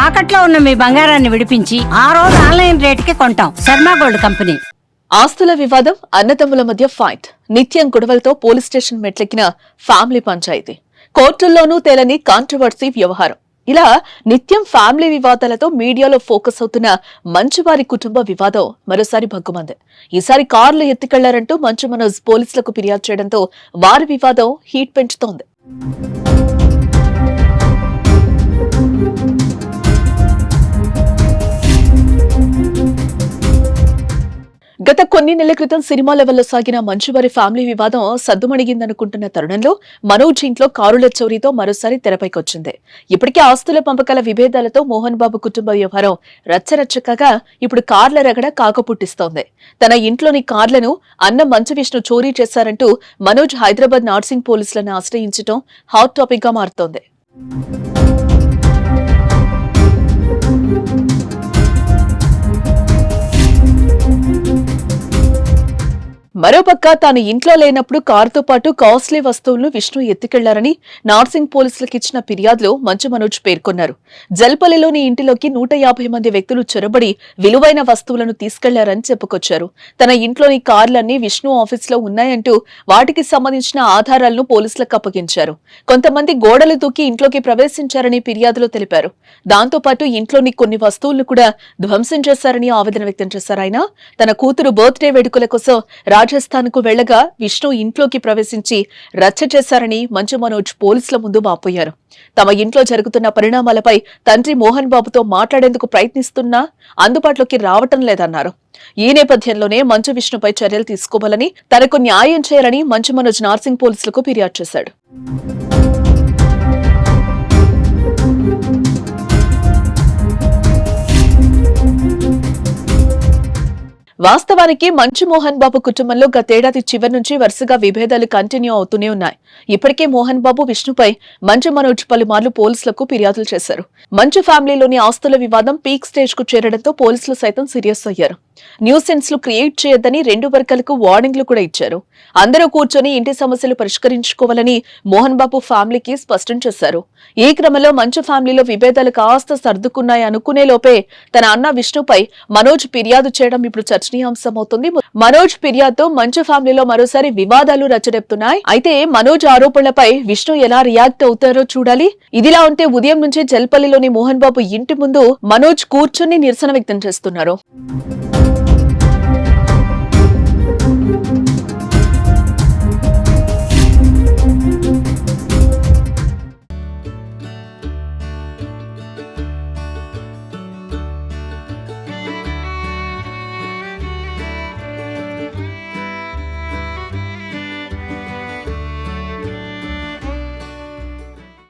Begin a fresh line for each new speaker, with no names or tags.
తాకట్లో ఉన్న మీ బంగారాన్ని విడిపించి ఆ రోజు ఆన్లైన్ రేటుకి కొంటాం. Sharma gold company.
ఆస్తుల వివాదం, అన్నదమ్ముల మధ్య ఫైట్, నిత్యం గొడవలతో పోలీస్ స్టేషన్ మెట్లెక్కిన ఫ్యామిలీ పంచాయతీ, కోర్టుల్లోనూ తేలని కాంట్రవర్సీ వ్యవహారం. ఇలా నిత్యం ఫ్యామిలీ వివాదాలతో మీడియాలో ఫోకస్ అవుతున్న మంచువారి కుటుంబ వివాదం మరోసారి భగ్గుమంది. ఈసారి కార్లు ఎత్తుకెళ్లారంటూ మంచు మనోజ్ పోలీసులకు ఫిర్యాదు చేయడంతో వారి వివాదం హీట్ పెంచుతోంది. గత కొన్ని నెలల క్రితం సినిమా లెవెల్లో సాగిన మంచువారి ఫ్యామిలీ వివాదం సద్దుమణిగిందనుకుంటున్న తరుణంలో మనోజ్ ఇంట్లో కారుల చోరీతో మరోసారి తెరపైకొచ్చింది. ఇప్పటికే ఆస్తుల పంపకాల విభేదాలతో మోహన్ బాబు కుటుంబ వ్యవహారం రచ్చరచ్చకగా ఇప్పుడు కార్ల రగడ కాకపుట్టిస్తోంది. తన ఇంట్లోని కార్లను అన్న మంచు విష్ణు చోరీ చేశారంటూ మనోజ్ హైదరాబాద్ నార్సింగ్ పోలీసులను ఆశ్రయించడం హాట్ టాపిక్ గా మారుతోంది. మరోపక్క తాను ఇంట్లో లేనప్పుడు కారుతో పాటు కాస్ట్లీ వస్తువులను విష్ణు ఎత్తుకెళ్లారని నార్సింగ్ పోలీసులకు ఇచ్చిన ఫిర్యాదులో మంచు మనోజ్ పేర్కొన్నారు. జల్పల్లిలోని ఇంటిలోకి 150 మంది వ్యక్తులు చొరబడి విలువైన వస్తువులను తీసుకెళ్లారని చెప్పుకొచ్చారు. తన ఇంట్లోని కార్లన్నీ విష్ణు ఆఫీసులో ఉన్నాయంటూ వాటికి సంబంధించిన ఆధారాలను పోలీసులకు అప్పగించారు. కొంతమంది గోడలు దూకి ఇంట్లోకి ప్రవేశించారని ఫిర్యాదులో తెలిపారు. దాంతో పాటు ఇంట్లోని కొన్ని వస్తువులను కూడా ధ్వంసం చేశారని ఆవేదన వ్యక్తం చేశారు. ఆయన తన కూతురు బర్త్డే వేడుకల కోసం రాజస్థాన్ కు వెళ్లగా విష్ణు ఇంట్లోకి ప్రవేశించి రచ్చ చేశారని మంచు మనోజ్ పోలీసుల ముందు వాపోయారు. తమ ఇంట్లో జరుగుతున్న పరిణామాలపై తండ్రి మోహన్ బాబుతో మాట్లాడేందుకు ప్రయత్నిస్తున్నా అందుబాటులోకి రావటం లేదన్నారు. ఈ నేపథ్యంలోనే మంచు విష్ణుపై చర్యలు తీసుకోవాలని, తనకు న్యాయం చేయాలని మంచు మనోజ్ నార్సింగ్ పోలీసులకు ఫిర్యాదు చేశాడు. వాస్తవానికి మంచు మోహన్ బాబు కుటుంబంలో గతేడాది చివరి నుంచి వరుసగా విభేదాలు కంటిన్యూ అవుతూనే ఉన్నాయి. ఇప్పటికే మోహన్ బాబు విష్ణుపై మంచు మనోజ్ పలుమార్లు పోలీసులకు ఫిర్యాదులు చేశారు. మంచు ఫ్యామిలీలోని ఆస్తుల వివాదం పీక్ స్టేజ్ కు చేరడంతో పోలీసులు సైతం సీరియస్ అయ్యారు. న్యూసెన్స్ లు క్రియేట్ చేయొద్దని 2 వర్గాలకు వార్నింగ్లు కూడా ఇచ్చారు. అందరూ కూర్చొని ఇంటి సమస్యలు పరిష్కరించుకోవాలని మోహన్ బాబు ఫ్యామిలీకి స్పష్టం చేశారు. ఈ క్రమంలో మంచు ఫ్యామిలీలో విభేదాలు కాస్త సర్దుకున్నాయి అనుకునే లోపే తన అన్న విష్ణుపై మనోజ్ ఫిర్యాదు చేయడం ఇప్పుడు చర్చనీయాంశమవుతుంది. మనోజ్ ఫిర్యాదుతో మంచు ఫ్యామిలీలో మరోసారి వివాదాలు రచ్చడెప్పుతున్నాయి. అయితే మనోజ్ ఆరోపణలపై విష్ణు ఎలా రియాక్ట్ అవుతారో చూడాలి. ఇదిలా ఉంటే ఉదయం నుంచి జల్పల్లిలోని మోహన్ బాబు ఇంటి ముందు మనోజ్ కూర్చొని నిరసన వ్యక్తం చేస్తున్నారు.